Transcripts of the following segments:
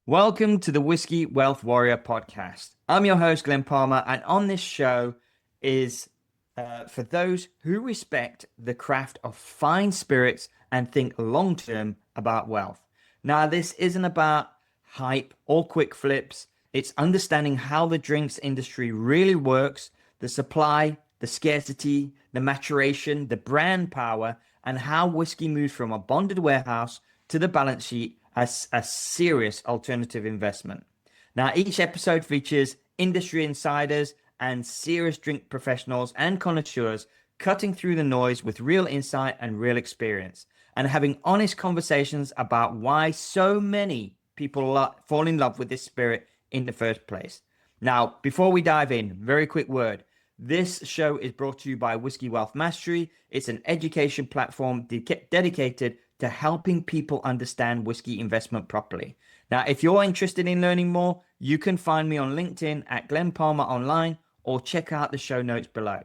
Welcome to the Whisky Wealth Warrior podcast. I'm your host, Glen Palmer, and on this show is for those who respect the craft of fine spirits and think long term about wealth. Now, this isn't about hype or quick flips, it's understanding how the drinks industry really works, the supply, the scarcity, the maturation, the brand power, and how whiskey moves from a bonded warehouse to the balance sheet as a serious alternative investment. Now, each episode features industry insiders and serious drink professionals and connoisseurs cutting through the noise with real insight and real experience, and having honest conversations about why so many people fall in love with this spirit in the first place. Now, before we dive in, very quick word. This show is brought to you by Whisky Wealth Mastery. It's an education platform dedicated to helping people understand whiskey investment properly. Now, if you're interested in learning more, you can find me on LinkedIn at Glen Palmer Online or check out the show notes below.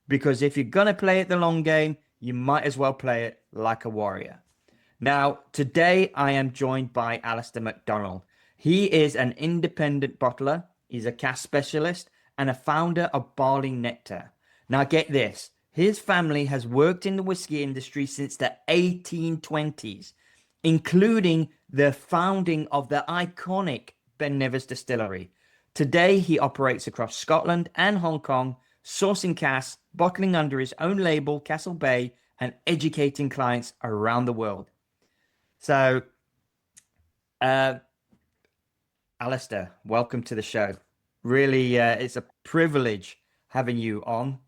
Because if you're going to play it the long game, you might as well play it like a warrior. Now, today I am joined by Alistair MacDonald. He is an independent bottler, he's a cask specialist, and a founder of Barley Nectar. Now, get this. His family has worked in the whiskey industry since the 1820s, including the founding of the iconic Ben Nevis distillery. Today, he operates across Scotland and Hong Kong, sourcing casks, bottling under his own label, Castle Bay, and educating clients around the world. So, Alistair, welcome to the show. Really, it's a privilege having you on.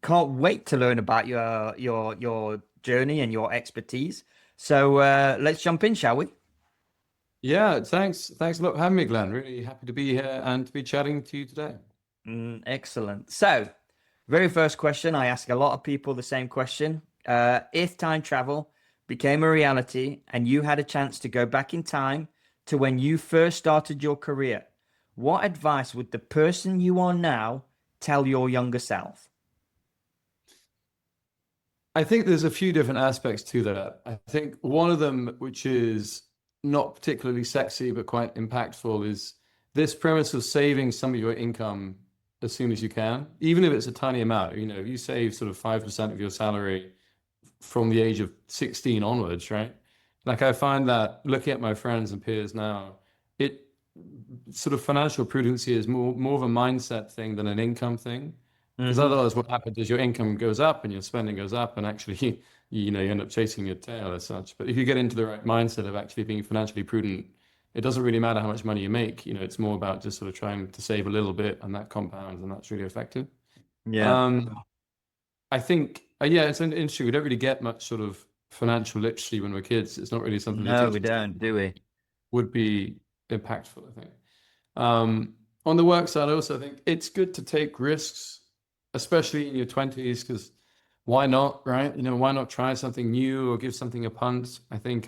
Can't wait to learn about your journey and your expertise. So let's jump in, shall we? Yeah, thanks. Thanks a lot for having me, Glenn. Really happy to be here and to be chatting to you today. Excellent. So, very first question, I ask a lot of people the same question. If time travel became a reality and you had a chance to go back in time to when you first started your career, what advice would the person you are now tell your younger self? I think there's a few different aspects to that. I think one of them, which is not particularly sexy but quite impactful, is this premise of saving some of your income as soon as you can, even if it's a tiny amount. You know, if you save sort of 5% of your salary from the age of 16 onwards, right? Like I find that looking at my friends and peers now, it sort of financial prudency is more of a mindset thing than an income thing. Because Hmm. otherwise, what happens is your income goes up and your spending goes up, and actually, you end up chasing your tail as such. But if you get into the right mindset of actually being financially prudent, it doesn't really matter how much money you make. It's more about just sort of trying to save a little bit, and that compounds, and that's really effective. Yeah. Um, I think, yeah, it's an interesting. We don't really get much sort of financial literacy when we're kids. It's not really something they No, teach we us. don't, do we? Would be impactful, I think. On the work side, I also think it's good to take risks, especially in your 20s, because why not, right? Why not try something new or give something a punt? I think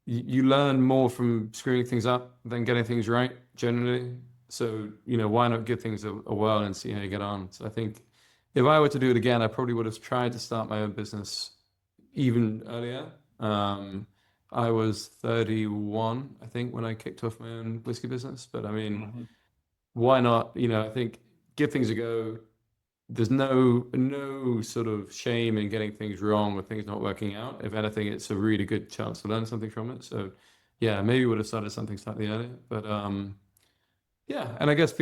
you learn more from screwing things up than getting things right, generally. So, why not give things a whirl and see how you get on? So I think if I were to do it again, I probably would have tried to start my own business even earlier. I was 31, I think, when I kicked off my own whiskey business. But I mean, Mhm. why not? I think give things a go. There's no sort of shame in getting things wrong or things not working out. If anything, it's a really good chance to learn something from it. So yeah, maybe would have started something slightly earlier. But yeah, and I guess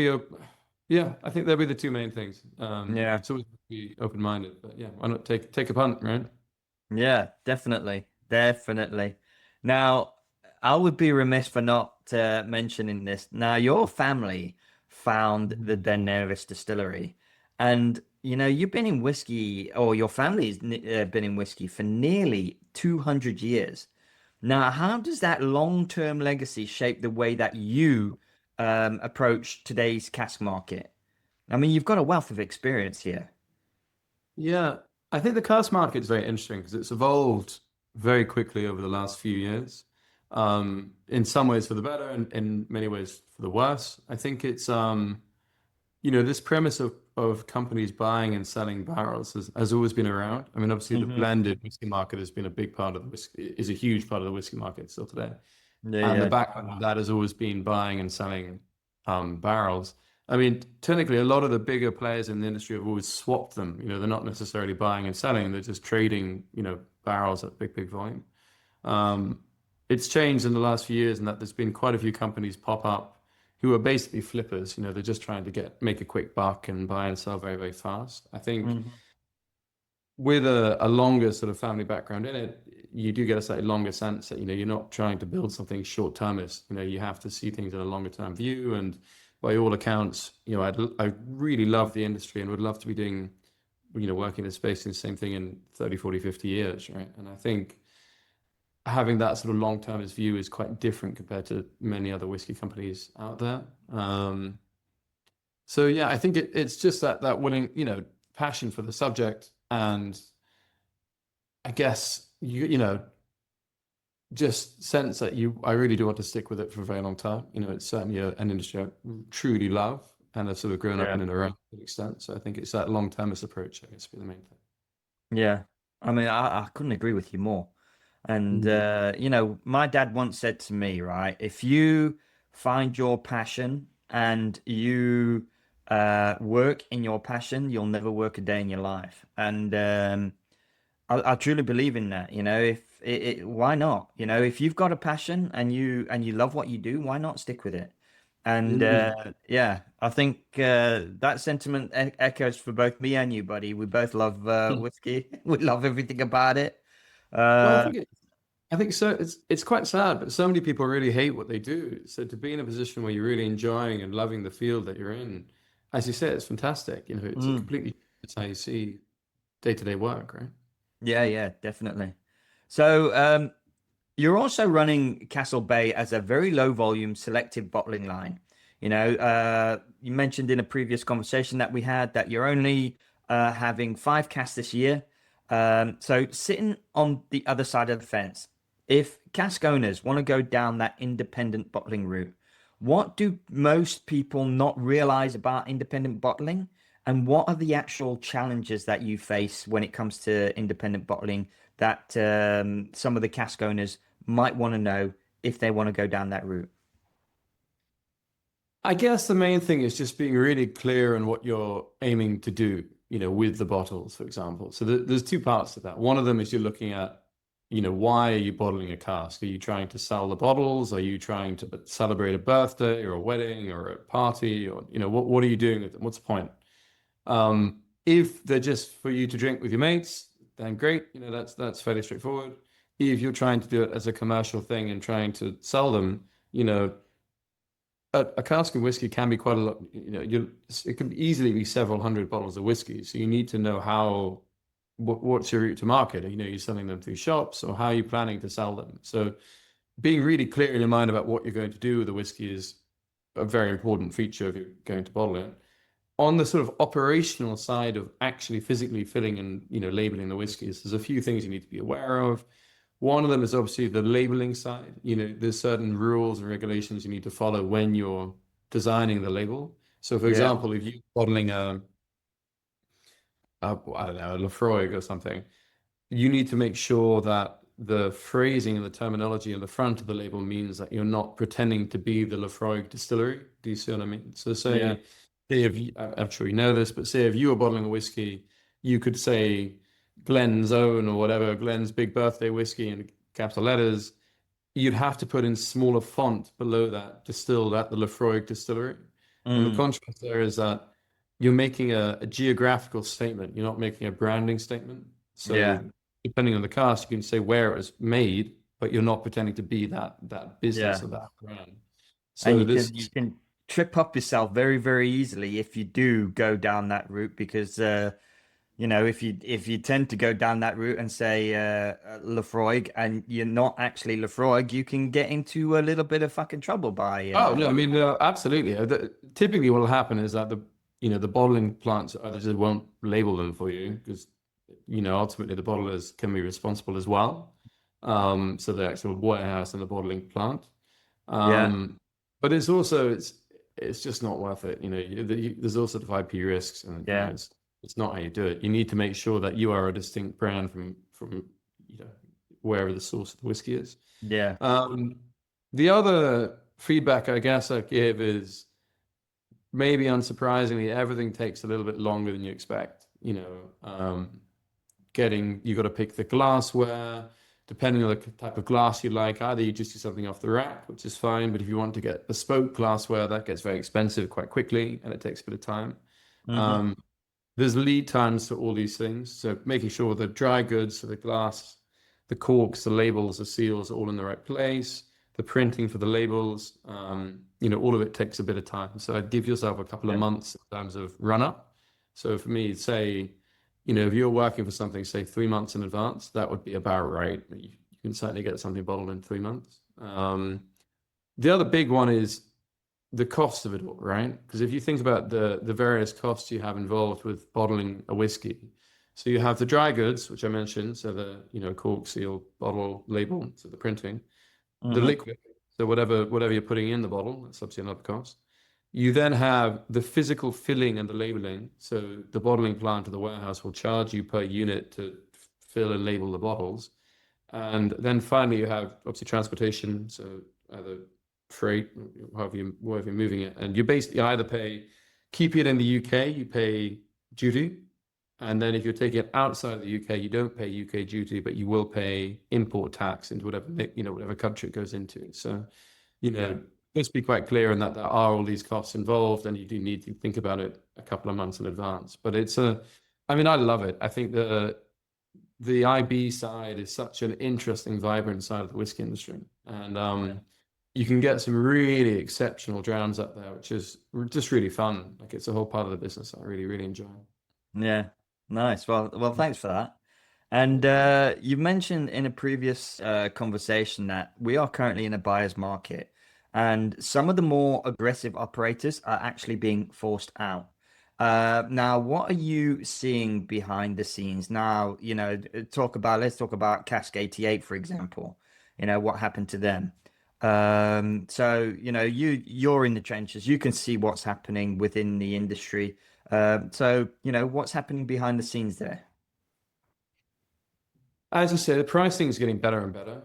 yeah, I think that'll be the two main things. Yeah. It's always be open-minded, but yeah, why not take a punt, right? Yeah, definitely. Definitely. Now, I would be remiss for not mentioning this. Now, your family found the Ben Nevis distillery, and you've been in whiskey, or your family's been in whiskey for nearly 200 years. Now, how does that long-term legacy shape the way that you approach today's cask market? I mean, you've got a wealth of experience here. Yeah, I think the cars market is very interesting because it's evolved very quickly over the last few years. In some ways for the better, and in many ways for the worse. I think it's this premise of companies buying and selling barrels has always been around. I mean, obviously the Hmm. blended whiskey market has been a big part of the whiskey, is a huge part of the whiskey market still today. Yeah, And the yeah, background of that has always been buying and selling barrels. I mean, technically, a lot of the bigger players in the industry have always swapped them. They're not necessarily buying and selling; they're just trading, barrels at big, big volume. Um, it's changed in the last few years, in that there's been quite a few companies pop up who are basically flippers. They're just trying to make a quick buck and buy and sell very, very fast. I think Mhm. with a longer sort of family background in it, you do get a slightly longer sense that, you're not trying to build something short-termist. You have to see things in a longer term view. And by all accounts, I really love the industry and would love to be doing, working in the space in the same thing in 30, 40, 50 years, right? And I think having that sort of long-termist view is quite different compared to many other whiskey companies out there. So yeah, I think it's just that willing, passion for the subject, and I guess just sense that I really do want to stick with it for a very long time. It's certainly an industry I truly love and have sort of grown up Yeah, in and around to an extent. So I think it's that long-termist approach, I guess, be the main thing. yeah. I mean, I couldn't agree with you more. And Mm. my dad once said to me, right, if you find your passion and you work in your passion, you'll never work a day in your life. And I truly believe in that. If why not? If you've got a passion and you love what you do, why not stick with it? And Mm. yeah, I think that sentiment echoes for both me and you, buddy. We both love whiskey. We love everything about it. Well, Uh, I think so. It's quite sad, but so many people really hate what they do. So to be in a position where you're really enjoying and loving the field that you're in, as you said, it's fantastic. It's a mm. completely, it's how you see day-to-day work, right? Yeah, yeah, definitely. So, you're also running Castle Bay as a very low volume selective bottling line. You mentioned in a previous conversation that we had that you're only having 5 casks this year. So, sitting on the other side of the fence, if cask owners want to go down that independent bottling route, what do most people not realize about independent bottling? And what are the actual challenges that you face when it comes to independent bottling that some of the cask owners might want to know if they want to go down that route? I guess the main thing is just being really clear on what you're aiming to do, with the bottles, for example. So there's two parts to that. One of them is you're looking at, why are you bottling a cask? Are you trying to sell the bottles? Are you trying to celebrate a birthday or a wedding or a party? Or, what are you doing with them? What's the point? If they're just for you to drink with your mates, then great. That's fairly straightforward. If you're trying to do it as a commercial thing and trying to sell them, a cask of whiskey can be quite a lot. It can easily be several hundred bottles of whiskey. So you need to know what's your route to market. You're selling them through shops, or how are you planning to sell them? So being really clear in your mind about what you're going to do with the whiskey is a very important feature if you're going to bottle it. On the sort of operational side of actually physically filling and labeling the whiskeys, there's a few things you need to be aware of. One of them is obviously the labeling side. There's certain rules and regulations you need to follow when you're designing the label. So, for Yeah. example, if you're bottling I don't know, a Lafroig or something, you need to make sure that the phrasing and the terminology on the front of the label means that you're not pretending to be the Lafroig distillery. Do you see what I mean? So Yeah. say if I'm sure you know this, but say if you were bottling a whiskey, you could say Glen's Own or whatever, Glen's Big Birthday Whiskey in capital letters. You'd have to put in smaller font below that, distilled at the Lafroig distillery. And the Mm. contrast there is that you're making a geographical statement. You're not making a branding statement. Yeah. So depending on the cast, you can say where it was made, but you're not pretending to be that business Yeah. or that brand. And So you can trip up yourself very, very easily if you do go down that route because if you tend to go down that route and say Lafroig and you're not actually Lafroig, you can get into a little bit of fucking trouble by oh no, I mean absolutely. Typically, what will happen is that the bottling plants either just won't label them for you because ultimately the bottlers can be responsible as well. So the actual warehouse and the bottling plant. yeah, But it's just not worth it. There's all sort of IP risks, and yeah, it's not how you do it. You need to make sure that you are a distinct brand from you know wherever the source of the whiskey is. yeah, Um, The other feedback I guess I give is maybe unsurprisingly, everything takes a little bit longer than you expect. You got to pick the glassware, depending on the type of glass you like. Either you just do something off the rack, which is fine, but if you want to get bespoke glassware, that gets very expensive quite quickly, and it takes a bit of time. Mm-hmm. Um, there's lead times for all these things, so making sure the dry goods, so the glass, the corks, the labels, the seals are all in the right place. The printing for the labels, all of it takes a bit of time. So I'd give yourself a couple of Yeah. months in terms of run up. So for me, say, if you're working for something, say 3 months in advance, that would be about right. You can certainly get something bottled in 3 months. The other big one is the cost of it all, right? Because if you think about the various costs you have involved with bottling a whiskey, so you have the dry goods, which I mentioned, so the cork, seal, bottle, label, so the printing, the Mm-hmm. liquid, so whatever you're putting in the bottle, that's obviously another cost. You then have the physical filling and the labeling. So the bottling plant or the warehouse will charge you per unit to fill and label the bottles. And then finally, you have obviously transportation, so either freight, wherever you're moving it. And you basically either keep it in the UK, you pay duty. And then if you're taking it outside of the UK, you don't pay UK duty, but you will pay import tax into whatever country it goes into. So, let's be quite clear in that there are all these costs involved, and you do need to think about it a couple of months in advance. But I love it. I think the IB side is such an interesting, vibrant side of the whiskey industry. And you can get some really exceptional drowns up there, which is just really fun. Like it's a whole part of the business I really, really enjoy. Yeah. Nice. Well, thanks for that. And you mentioned in a previous conversation that we are currently in a buyer's market, and some of the more aggressive operators are actually being forced out. Now, what are you seeing behind the scenes? Now, let's talk about Cask 88, for example. What happened to them? So, you're in the trenches. You can see what's happening within the industry. So, what's happening behind the scenes there? As I say, the pricing is getting better and better,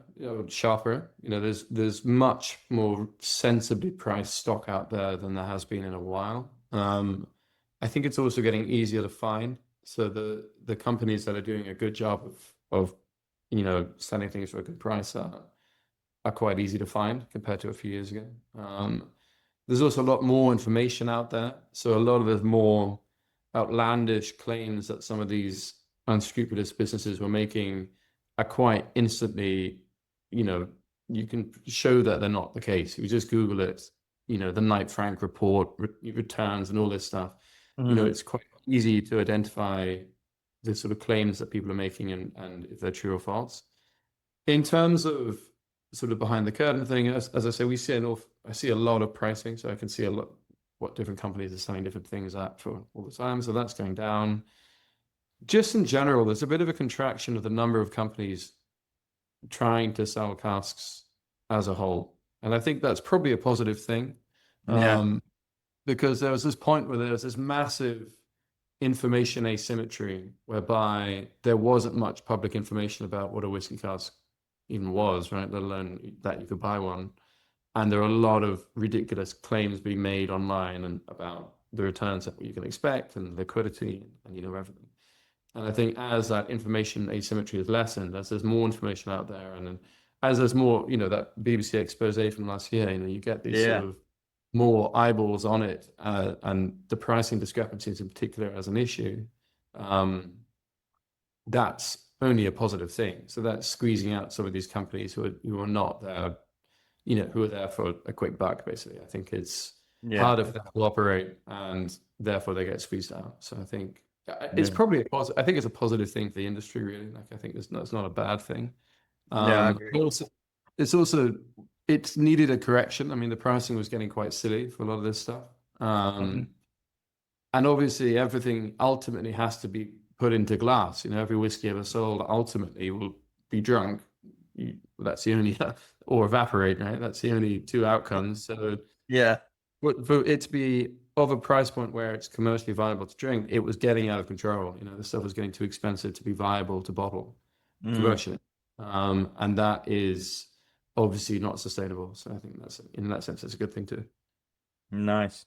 sharper. There's much more sensibly priced stock out there than there has been in a while. I think it's also getting easier to find. So the companies that are doing a good job of selling things for a good price are quite easy to find compared to a few years ago. There's also a lot more information out there. So a lot of the more outlandish claims that some of these unscrupulous businesses were making are quite instantly, you can show that they're not the case. If you just Google it, the Knight Frank report, returns and all this stuff, Mm, it's quite easy to identify the sort of claims that people are making and if they're true or false. In terms of sort of behind the curtain thing, as I say, I see a lot of pricing, so I can see a lot what different companies are selling different things at for all the time. So that's going down. Just in general, there's a bit of a contraction of the number of companies trying to sell casks as a whole. And I think that's probably a positive thing. yeah. Because there was this point where there was this massive information asymmetry whereby there wasn't much public information about what a whiskey cask even was, right? Let alone that you could buy one. And there are a lot of ridiculous claims being made online and about the returns that you can expect and liquidity and everything. And I think as that information asymmetry is lessened, as there's more information out there, and then as there's more, that BBC expose from last year, you get these sort Yeah. of more eyeballs on it, and the pricing discrepancies in particular as an issue, that's only a positive thing. So that's squeezing out some of these companies who are not there, who are there for a quick buck, basically. I think it's Yeah. harder for them to operate, and therefore they get squeezed out. So I think it's Yeah. probably I think it's a positive thing for the industry, really. Like I think it's not a bad thing. Yeah, I agree. Also, it's needed a correction. I mean, the pricing was getting quite silly for a lot of this stuff. Mhm. And obviously everything ultimately has to be put into glass. Every whiskey ever sold ultimately will be drunk. That's the only, or evaporate, right? That's the only two outcomes. So Yeah. for it to be of a price point where it's commercially viable to drink, it was getting out of control. The stuff was getting too expensive to be viable to bottle Mm. commercially. And that is obviously not sustainable. So I think that's, in that sense, that's a good thing too. Nice.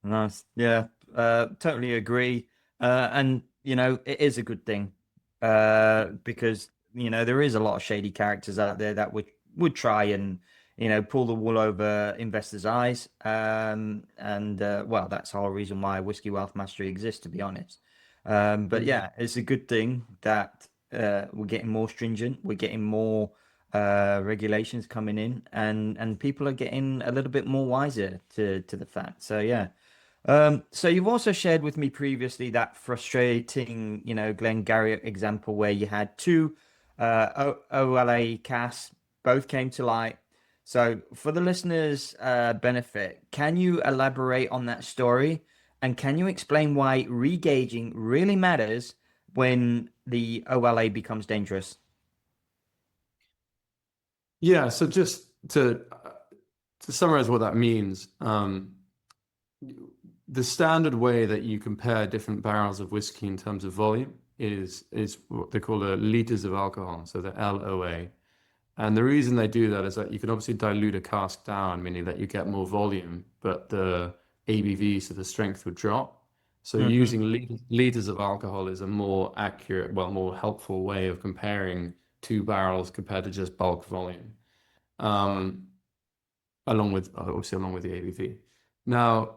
Nice. Yeah, totally agree. And it is a good thing. Because there is a lot of shady characters out there that would try and pull the wool over investors' eyes. And well, that's the whole reason why Whiskey Wealth Mastery exists, to be honest. But Mm. yeah, it's a good thing that we're getting more stringent, we're getting more regulations coming in, and people are getting a little bit more wiser to the fact. So yeah. So you've also shared with me previously that frustrating, Glen Garriott example where you had two OLA casts, both came to light. So for the listeners' benefit, can you elaborate on that story? And can you explain why regauging really matters when the OLA becomes dangerous? Yeah. So just to summarize what that means, the standard way that you compare different barrels of whiskey in terms of volume is what they call the liters of alcohol, so the LOA. And the reason they do that is that you can obviously dilute a cask down, meaning that you get more volume, but the ABV, so the strength would drop. So Hmm. using liters of alcohol is a more accurate, well, more helpful way of comparing two barrels compared to just bulk volume. Um, Along with obviously along with the ABV. Now,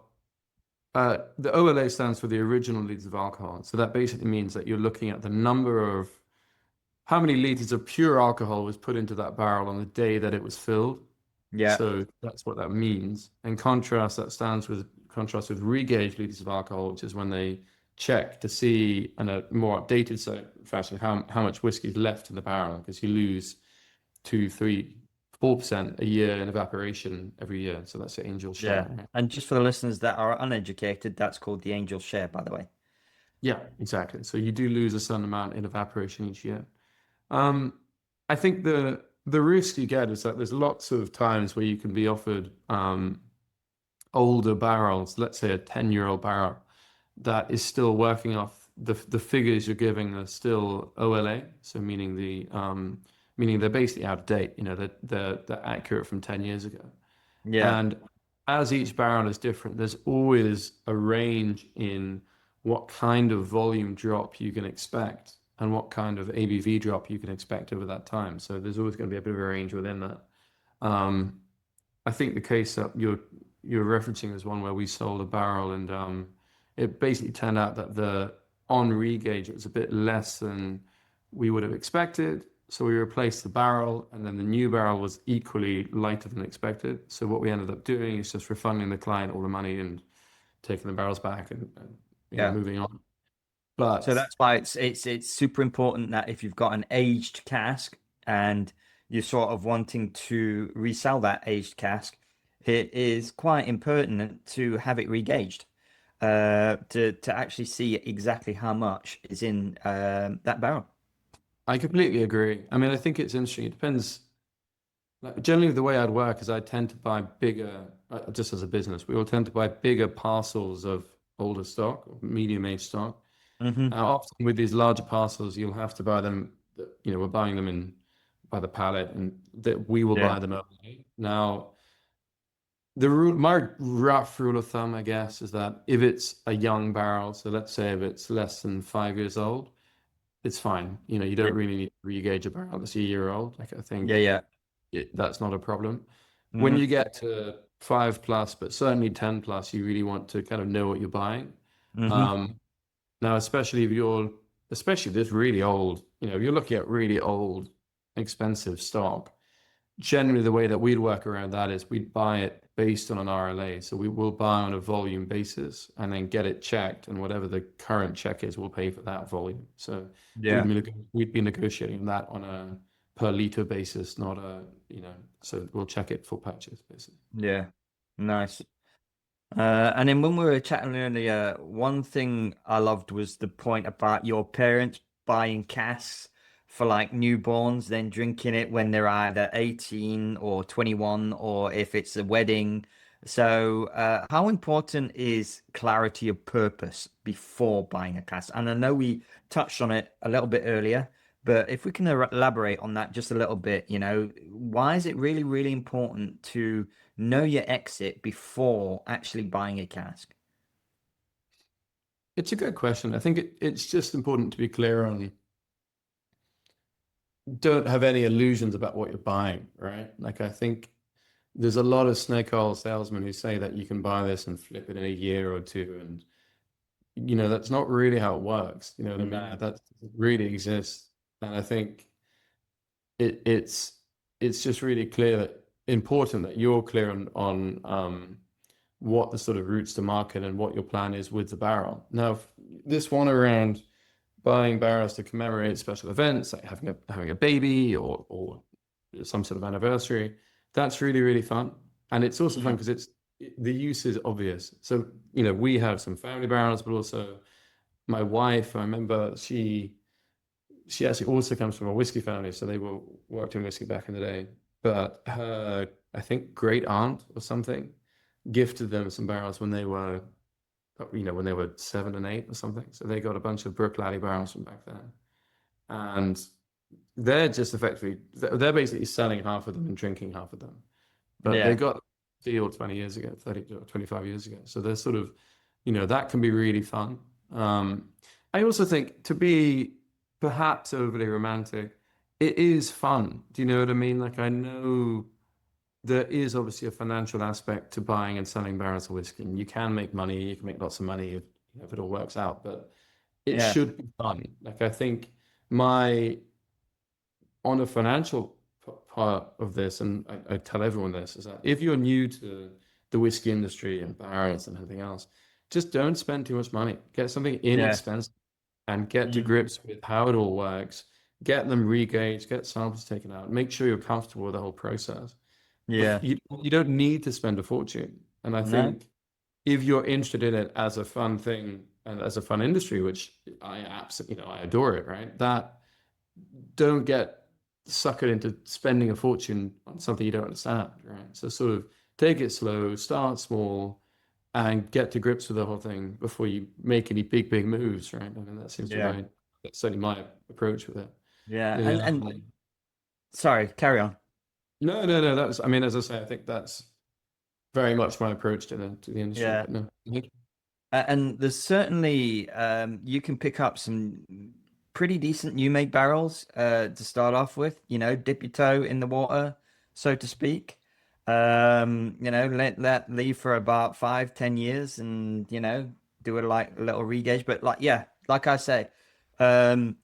the OLA stands for the original liters of alcohol. So that basically means that you're looking at the number of how many liters of pure alcohol was put into that barrel on the day that it was filled. Yeah, So that's what that means. In contrast, that stands with contrast with regauged liters of alcohol, which is when they check to see in a more updated fashion how much whiskey is left in the barrel, because you lose 2, 3, 4% a year in evaporation every year. So that's the angel yeah. share, right? And just for the listeners that are uneducated, that's called the angel share, by the way. Yeah, exactly. So you do lose a certain amount in evaporation each year. Um, I think the risk you get is that there's lots of times where you can be offered older barrels, let's say a 10-year-old barrel, that is still working off the figures you're giving are still OLA, so meaning they're basically out of date, they're accurate from 10 years ago. Yeah, And as each barrel is different, there's always a range in what kind of volume drop you can expect and what kind of ABV drop you can expect over that time. So there's always going to be a bit of a range within that. Um, I think the case that you're referencing is one where we sold a barrel and it basically turned out that the on regauge it was a bit less than we would have expected. So we replaced the barrel and then the new barrel was equally lighter than expected. So what we ended up doing is just refunding the client all the money and taking the barrels back and yeah. moving on. So But that's why it's super important that if you've got an aged cask and you're sort of wanting to resell that aged cask, it is quite important to have it regauged, to actually see exactly how much is in that barrel. I completely agree. I mean, I think it's interesting. It depends. Like, generally, the way I'd work is I tend to buy bigger, just as a business, we all tend to buy bigger parcels of older stock, medium-aged stock. Hmm. Often with these larger parcels, you'll have to buy them, we're buying them in by the pallet and that we will Yeah. buy them early. Now, my rough rule of thumb, I guess, is that if it's a young barrel, so let's say if it's less than 5 years old, it's fine. You Yeah. don't really need to re-gauge a barrel that's a year old. Like I Yeah. think Yeah. that's not a problem. When Hmm. you get to 5+, but certainly 10+, you really want to kind of know what you're buying. Hmm. Um, Now, especially if especially this really old, if you're looking at really old, expensive stock, generally the way that we'd work around that is we'd buy it based on an RLA. So we will buy on a volume basis and then get it checked, and whatever the current check is, we'll pay for that volume. So Yeah. we'd be negotiating that on a per liter basis, not so we'll check it for purchase, basically. Yeah. Nice. And then when we were chatting earlier, one thing I loved was the point about your parents buying casks for like newborns, then drinking it when they're either 18 or 21, or if it's a wedding. So, how important is clarity of purpose before buying a cask? And I know we touched on it a little bit earlier, But if we can elaborate on that just a little bit, you know, why is it really, really important to know your exit before actually buying a cask? It's a good question. I think it's just important to be clear on, don't have any illusions about what you're buying, right? Like I think there's a lot of snake oil salesmen who say that you can buy this and flip it in a year or two, and that's not really how it works. You know what I mean? No. That really exists, and I think it's just really clear that important that you're clear on what the sort of routes to market and what your plan is with the barrel. Now, this one around buying barrels to commemorate special events, like having a baby or some sort of anniversary, that's really, really fun. And it's also fun because the use is obvious. So, we have some family barrels, but also my wife, I remember she actually also comes from a whiskey family, so they worked in whiskey back in the day. But her, I think, great aunt or something gifted them some barrels when they were 7 and 8 or something. So they got a bunch of Brook Laddie barrels from back then. And they're just effectively, they're basically selling half of them and drinking half of them. But they Yeah. got a deal 20 years ago, 30 or 25 years ago. So they're sort of, that can be really fun. I also think, to be perhaps overly romantic, it is fun. Do you know what I mean? Like, I know there is obviously a financial aspect to buying and selling barrels of whiskey. And you can make money, you can make lots of money if it all works out, but it Yeah. should be fun. Like, I think on a financial part of this, and I tell everyone this, is that if you're new to the whiskey industry and barrels and everything else, just don't spend too much money. Get something Yeah. inexpensive and get to Mm. grips with how it all works. Get them regauged, get samples taken out, make sure you're comfortable with the whole process. Yeah. You don't need to spend a fortune. And I No. think if you're interested in it as a fun thing and as a fun industry, which I absolutely, I adore it, right? That don't get suckered into spending a fortune on something you don't understand, right? So sort of take it slow, start small, and get to grips with the whole thing before you make any big moves, right? I mean, Yeah. that's certainly my approach with it. Yeah. Yeah. And sorry, carry on. No. That was, I mean, as I say, I think that's very much my approach to the industry. Yeah. But no, And there's certainly you can pick up some pretty decent new made barrels to start off with, you know, dip your toe in the water, so to speak. You know, let leave for about 5, 10 years and, you know, do it like a little regauge. But like, yeah, like I say, um,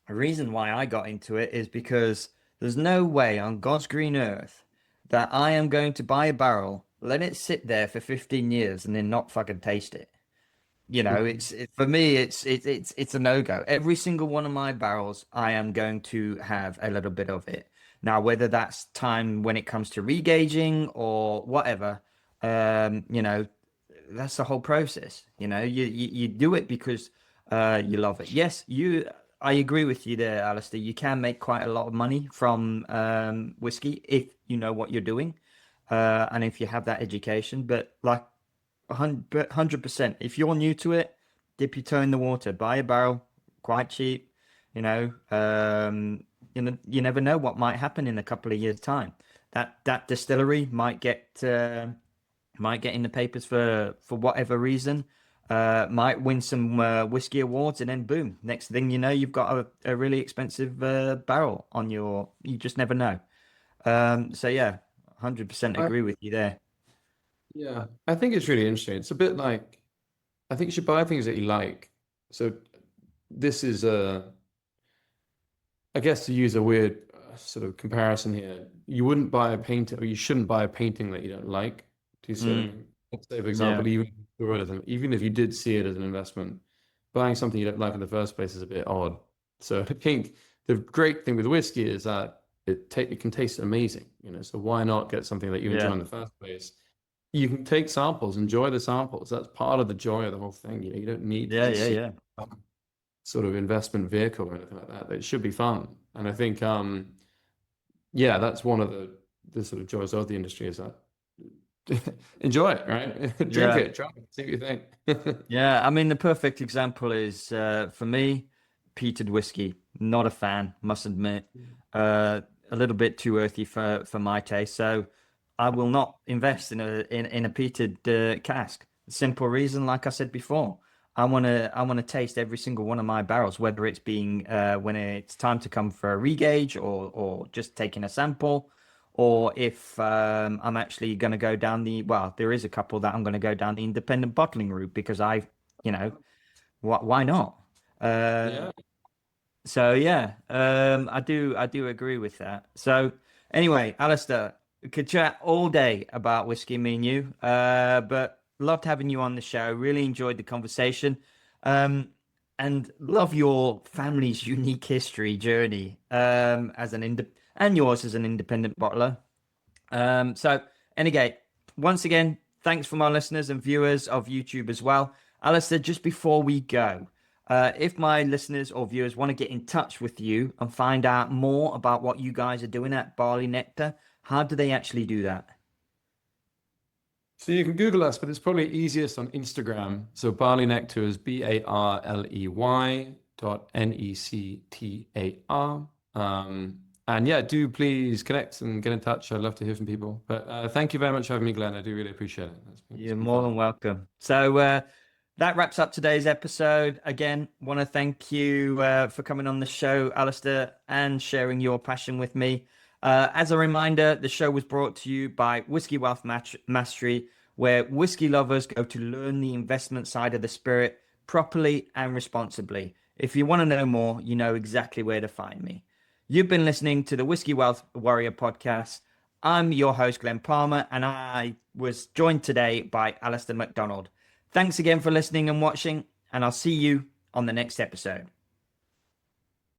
the reason why I got into it is because there's no way on God's green earth that I am going to buy a barrel, let it sit there for 15 years and then not fucking taste it. You know, for me, it's a no-go. Every single one of my barrels, I am going to have a little bit of it. Now, whether that's time when it comes to regauging or whatever, you know, that's the whole process. You know, you do it because you love it. Yes, I agree with you there, Alistair. You can make quite a lot of money from whiskey if you know what you're doing, and if you have that education. But like 100%. If you're new to it, dip your toe in the water, buy a barrel, quite cheap. You know, you never know what might happen in a couple of years' time. That distillery might get in the papers for whatever reason. Might win some whiskey awards, and then boom, next thing you know, you've got a really expensive barrel on your. You just never know. So yeah, 100% I, agree with you there. yeah, I think it's really interesting. It's a bit like, I think you should buy things that you like. So this is I guess, to use a weird sort of comparison here, you wouldn't buy a painting, or you shouldn't buy a painting that you don't like. Do you see what I Mm, mean? Let's say, for yeah. example, even if you did see it as an investment, buying something you don't like in the first place is a bit odd. So I think the great thing with whiskey is that it can taste amazing, So why not get something that you enjoy Yeah. in the first place? You can take samples, enjoy the samples. That's part of the joy of the whole thing. You don't need Yeah, this yeah, yeah. sort of investment vehicle or anything like that. It should be fun. And I think, yeah, that's one of the sort of joys of the industry, is that enjoy it, right? Drink Yeah. it, try it, see what you think. Yeah. I mean, the perfect example is for me, peated whiskey. Not a fan, must admit. A little bit too earthy for my taste. So I will not invest in a peated cask. Simple reason, like I said before, I wanna taste every single one of my barrels, whether it's being when it's time to come for a regauge or just taking a sample, or if I'm actually gonna go down there is a couple that I'm gonna go down the independent bottling route because you know, why not? Uh, Yeah. so yeah, I do agree with that. So anyway, Alistair, we could chat all day about whiskey, me and you. But loved having you on the show. Really enjoyed the conversation. Um, and love your family's unique history journey and yours as an independent bottler. And again, once again, thanks from our listeners and viewers of YouTube as well. Alistair, just before we go, if my listeners or viewers want to get in touch with you and find out more about what you guys are doing at Barley Nectar, how do they actually do that? So you can Google us, but it's probably easiest on Instagram. So Barley Nectar is BARLEY.NECTAR. And yeah, do please connect and get in touch. I'd love to hear from people. But thank you very much for having me, Glenn. I do really appreciate it. It's You're been more fun. than welcome. So that wraps up today's episode. Again, want to thank you for coming on the show, Alistair, and sharing your passion with me. As a reminder, the show was brought to you by Whisky Wealth Mastery, where whiskey lovers go to learn the investment side of the spirit properly and responsibly. If you want to know more, you know exactly where to find me. You've been listening to the Whisky Wealth Warrior podcast. I'm your host, Glen Palmer, and I was joined today by Alistair MacDonald. Thanks again for listening and watching, and I'll see you on the next episode.